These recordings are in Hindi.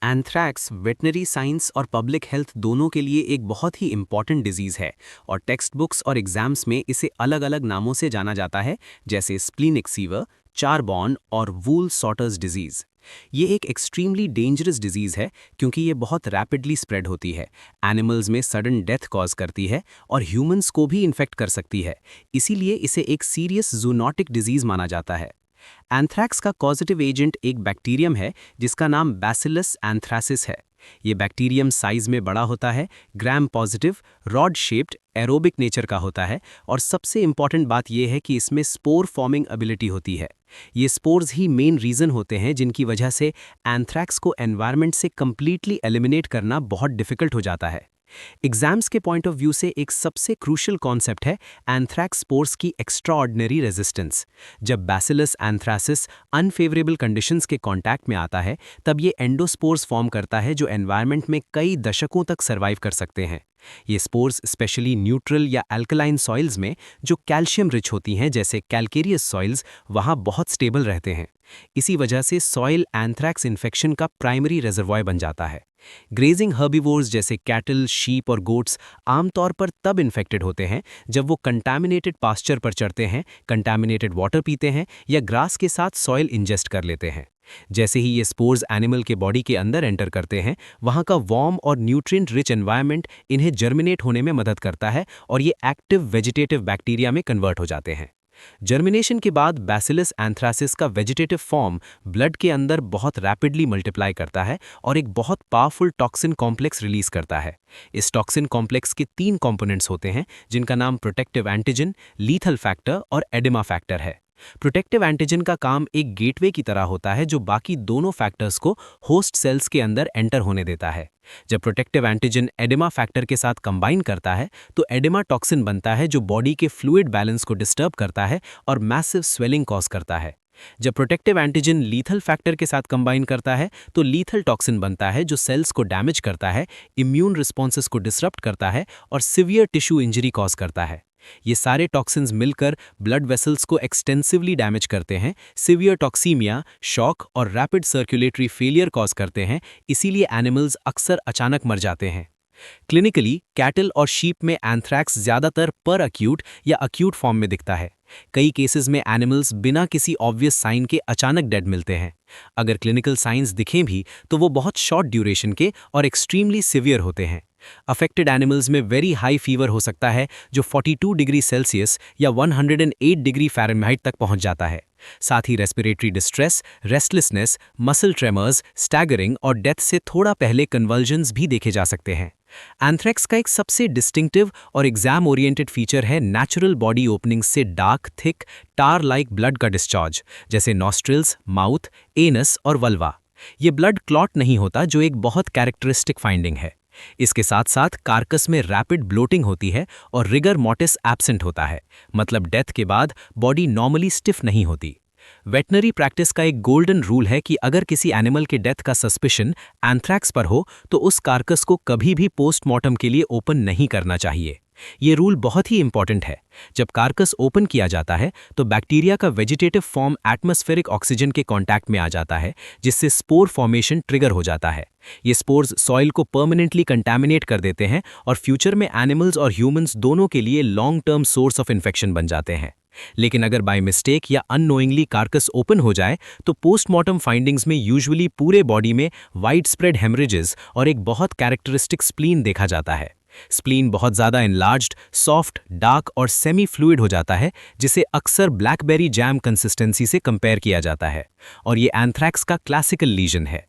एंथ्रैक्स वेटनरी साइंस और पब्लिक हेल्थ दोनों के लिए एक बहुत ही इम्पॉर्टेंट डिजीज़ है और टेक्स्ट बुक्स और एग्जाम्स में इसे अलग अलग नामों से जाना जाता है, जैसे स्प्लीनिक फीवर, चारबॉर्न और वूल सॉटर्स डिजीज़। ये एक एक्सट्रीमली डेंजरस डिजीज़ है क्योंकि ये बहुत रैपिडली स्प्रेड होती है, एनिमल्स में सडन डेथ कॉज करती है और ह्यूमंस को भी इन्फेक्ट कर सकती है। इसीलिए इसे एक सीरियस जूनोटिक डिजीज़ माना जाता है। एंथ्रैक्स का कॉजेटिव एजेंट एक बैक्टीरियम है जिसका नाम बैसिलस एंथ्रासिस है। ये बैक्टीरियम साइज में बड़ा होता है, gram positive, rod shaped, aerobic nature का होता है और सबसे इंपॉर्टेंट बात यह है कि इसमें स्पोर फॉर्मिंग एबिलिटी होती है। ये स्पोर्स ही मेन रीजन होते हैं जिनकी वजह से एंथ्रैक्स को एनवायरनमेंट से कंप्लीटली एलिमिनेट करना बहुत डिफिकल्ट हो जाता है। एग्जाम्स के पॉइंट ऑफ व्यू से एक सबसे क्रूशियल कॉन्सेप्ट है एंथ्रैक्स स्पोर्स की एक्स्ट्राऑर्डिनरी रेजिस्टेंस। जब बैसिलस एंथ्रासिस अनफेवरेबल कंडीशंस के कांटेक्ट में आता है, तब ये एंडोस्पोर्स फॉर्म करता है जो एनवायरनमेंट में कई दशकों तक सर्वाइव कर सकते हैं। ये स्पोर्स स्पेशली न्यूट्रल या अल्कलाइन सॉइल्स में जो कैल्शियम रिच होती हैं, जैसे कैल्केरियस सॉइल्स, वहाँ बहुत स्टेबल रहते हैं। इसी वजह से सॉइल एंथ्रैक्स इन्फेक्शन का प्राइमरी रिजर्वॉयर बन जाता है। ग्रेजिंग हर्बिवोर्स जैसे कैटल, शीप और गोट्स आमतौर पर तब इन्फेक्टेड होते हैं जब वो कंटामिनेटेड पास्चर पर चढ़ते हैं, कंटामिनेटेड वाटर पीते हैं या ग्रास के साथ सॉइल इंजेस्ट कर लेते हैं। जैसे ही ये स्पोर्स एनिमल के बॉडी के अंदर एंटर करते हैं, वहाँ का वार्म और न्यूट्रिएंट रिच एनवायरनमेंट इन्हें जर्मिनेट होने में मदद करता है और ये एक्टिव वेजिटेटिव बैक्टीरिया में कन्वर्ट हो जाते हैं। जर्मिनेशन के बाद बैसिलस एंथ्रासिस का वेजिटेटिव फॉर्म ब्लड के अंदर बहुत रैपिडली मल्टीप्लाई करता है और एक बहुत पावरफुल टॉक्सिन कॉम्प्लेक्स रिलीज करता है। इस टॉक्सिन कॉम्प्लेक्स के 3 कंपोनेंट्स होते हैं जिनका नाम प्रोटेक्टिव एंटीजन, लीथल फैक्टर और एडिमा फैक्टर है। प्रोटेक्टिव एंटीजन का काम एक गेटवे की तरह होता है जो बाकी दोनों फैक्टर्स को होस्ट सेल्स के अंदर एंटर होने देता है। जब प्रोटेक्टिव एंटीजन एडिमा फैक्टर के साथ कंबाइन करता है तो एडिमा टॉक्सिन बनता है जो बॉडी के फ्लूइड बैलेंस को डिस्टर्ब करता है और मैसिव स्वेलिंग कॉज करता है। जब प्रोटेक्टिव एंटीजन लीथल फैक्टर के साथ कंबाइन करता है तो लीथल टॉक्सिन बनता है जो सेल्स को डैमेज करता है, इम्यून रिस्पॉन्सेस को डिसरप्ट करता है और सिवियर टिश्यू इंजरी कॉज करता है। ये सारे टॉक्सिन्स मिलकर ब्लड वेसल्स को एक्सटेंसिवली डैमेज करते हैं, सिवियर टॉक्सीमिया, शॉक और रैपिड सर्कुलेटरी फेलियर कॉज करते हैं। इसीलिए एनिमल्स अक्सर अचानक मर जाते हैं। क्लिनिकली कैटल और शीप में एंथ्रैक्स ज़्यादातर पर अक्यूट या अक्यूट फॉर्म में दिखता है। कई केसेस में एनिमल्स बिना किसी ऑब्वियस साइन के अचानक डेड मिलते हैं। अगर क्लिनिकल साइंस दिखें भी तो वो बहुत शॉर्ट ड्यूरेशन के और एक्सट्रीमली सिवियर होते हैं। अफेक्टेड एनिमल्स में वेरी हाई फीवर हो सकता है जो 42 डिग्री सेल्सियस या 108 डिग्री फ़ारेनहाइट तक पहुंच जाता है। साथ ही respiratory distress, restlessness, muscle tremors, staggering और डेथ से थोड़ा पहले कन्वल्जन्स भी देखे जा सकते हैं। एंथ्रैक्स का एक सबसे डिस्टिंक्टिव और एग्जाम ओरिएंटेड फीचर है नेचुरल बॉडी ओपनिंग से डार्क, थिक, टार लाइक ब्लड का डिस्चार्ज, जैसे नॉस्ट्रिल्स, माउथ, एनस और वल्वा। ये ब्लड क्लॉट नहीं होता जो एक बहुत कैरेक्टरिस्टिक फाइंडिंग है। इसके साथ साथ कार्कस में रैपिड ब्लोटिंग होती है और रिगर मोर्टिस एब्सेंट होता है, मतलब डेथ के बाद बॉडी नॉर्मली स्टिफ नहीं होती। वेटनरी प्रैक्टिस का एक गोल्डन रूल है कि अगर किसी एनिमल के डेथ का सस्पिशन एंथ्रैक्स पर हो तो उस कार्कस को कभी भी पोस्टमार्टम के लिए ओपन नहीं करना चाहिए। ये रूल बहुत ही इंपॉर्टेंट है। जब कार्कस ओपन किया जाता है तो बैक्टीरिया का वेजिटेटिव फॉर्म एटमॉस्फेरिक ऑक्सीजन के कांटेक्ट में आ जाता है, जिससे स्पोर फॉर्मेशन ट्रिगर हो जाता है। ये स्पोर्स सॉइल को परमानेंटली कंटामिनेट कर देते हैं और फ्यूचर में एनिमल्स और ह्यूमंस दोनों के लिए long term source of infection बन जाते हैं। लेकिन अगर बाय मिस्टेक या अननोइंगली कार्कस ओपन हो जाए तो पोस्टमार्टम फाइंडिंग्स में यूजुअली पूरे बॉडी में वाइड स्प्रेड हेमरेजेस और एक बहुत कैरेक्टरिस्टिक स्प्लीन देखा जाता है। स्प्लीन बहुत ज़्यादा एनलार्ज्ड, सॉफ्ट, डार्क और सेमी फ्लूइड हो जाता है, जिसे अक्सर ब्लैकबेरी जैम कंसिस्टेंसी से कंपेयर किया जाता है और ये एंथ्रैक्स का क्लासिकल लीजन है।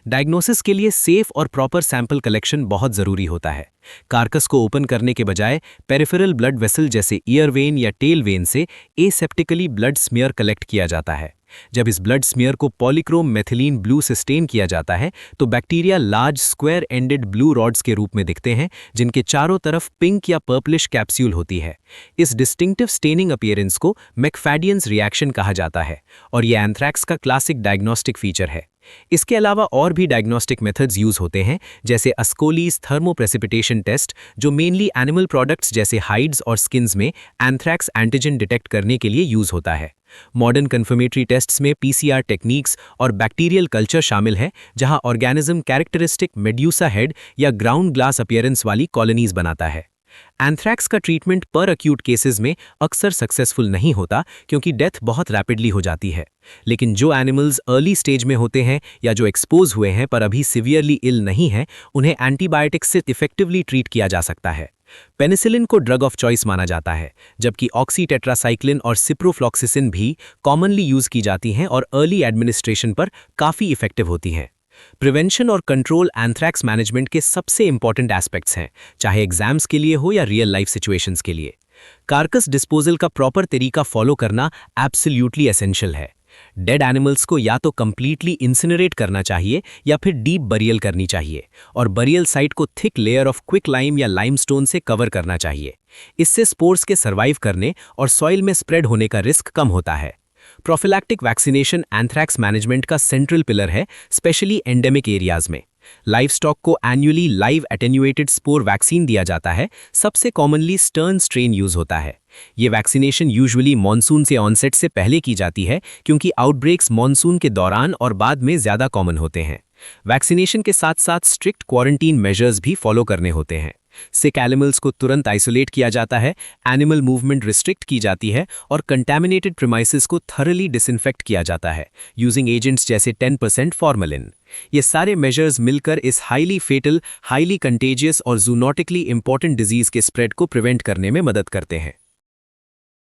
डायग्नोसिस के लिए सेफ और प्रॉपर सैंपल कलेक्शन बहुत ज़रूरी होता है। कार्कस को ओपन करने के बजाय पेरिफेरल ब्लड वेसल जैसे ईयर वेन या टेल वेन से एसेप्टिकली ब्लड स्मीयर कलेक्ट किया जाता है। जब इस ब्लड स्मीयर को पॉलीक्रोम मेथिलीन ब्लू से स्टेन किया जाता है तो bacteria large square ended blue rods के रूप में दिखते हैं, जिनके चारों तरफ पिंक या पर्पलिश कैप्सूल होती है। इस डिस्टिंक्टिव स्टेनिंग अपीयरेंस को मैकफैडियंस रिएक्शन कहा जाता है और यह एंथ्रैक्स का क्लासिक डायग्नोस्टिक फीचर है। इसके अलावा और भी डायग्नोस्टिक मेथड्स यूज होते हैं, जैसे अस्कोलीज थर्मोप्रेसिपिटेशन टेस्ट, जो मेनली एनिमल प्रोडक्ट्स जैसे हाइड्स और स्किन्स में एंथ्रैक्स एंटीजन डिटेक्ट करने के लिए यूज होता है। मॉडर्न कन्फर्मेटरी टेस्ट्स में पीसीआर टेक्निक्स और बैक्टीरियल कल्चर शामिल है, जहां ऑर्गेनिज्म कैरेक्टरिस्टिक मेड्यूसा हेड या ग्राउंड ग्लास अपीयरेंस वाली कॉलोनीज बनाता है। एंथ्रैक्स का ट्रीटमेंट पर अक्यूट केसेस में अक्सर सक्सेसफुल नहीं होता, क्योंकि डेथ बहुत रैपिडली हो जाती है। लेकिन जो एनिमल्स अर्ली स्टेज में होते हैं या जो एक्सपोज हुए हैं पर अभी सिवियरली इल नहीं हैं, उन्हें एंटीबायोटिक्स से इफेक्टिवली ट्रीट किया जा सकता है। पेनिसिलिन को ड्रग ऑफ चॉइस माना जाता है, जबकि ऑक्सीटेट्रासाइक्लिन और सिप्रोफ्लॉक्सिसिन भी कॉमनली यूज की जाती हैं और अर्ली एडमिनिस्ट्रेशन पर काफ़ी इफेक्टिव होती हैं। प्रिवेंशन और कंट्रोल एंथ्रैक्स मैनेजमेंट के सबसे इंपॉर्टेंट एस्पेक्ट्स हैं, चाहे एग्जाम्स के लिए हो या रियल लाइफ सिचुएशंस के लिए। कार्कस डिस्पोजल का प्रॉपर तरीका फॉलो करना एब्सोल्युटली एसेंशियल है। डेड एनिमल्स को या तो कंप्लीटली इंसिनरेट करना चाहिए या फिर डीप बरियल करनी चाहिए, और बरियल साइट को thick layer of quick lime या लाइमस्टोन से कवर करना चाहिए। इससे स्पोर्स के सर्वाइव करने और सॉइल में स्प्रेड होने का रिस्क कम होता है। प्रोफिलैक्टिक वैक्सीनेशन एंथ्रैक्स मैनेजमेंट का सेंट्रल पिलर है, स्पेशली एंडेमिक एरियाज में। लाइव स्टॉक को annually live attenuated spore vaccine दिया जाता है। सबसे कॉमनली स्टर्न स्ट्रेन यूज होता है। ये वैक्सीनेशन यूजुअली मॉनसून से ऑनसेट से पहले की जाती है, क्योंकि आउटब्रेक्स मॉनसून के दौरान और बाद में ज़्यादा कॉमन होते हैं। वैक्सीनेशन के साथ साथ स्ट्रिक्ट क्वारंटीन मेजर्स भी फॉलो करने होते हैं। सिक एनिमल्स को तुरंत आइसोलेट किया जाता है, एनिमल मूवमेंट रिस्ट्रिक्ट की जाती है और कंटैमिनेटेड प्रीमाइसेस को थरली डिसइंफेक्ट किया जाता है, यूजिंग एजेंट्स जैसे 10% फॉर्मेलिन। ये सारे मेजर्स मिलकर इस हाईली फेटल, हाईली कंटेजियस और जूनोटिकली इंपॉर्टेंट डिजीज के स्प्रेड को प्रिवेंट करने में मदद करते हैं।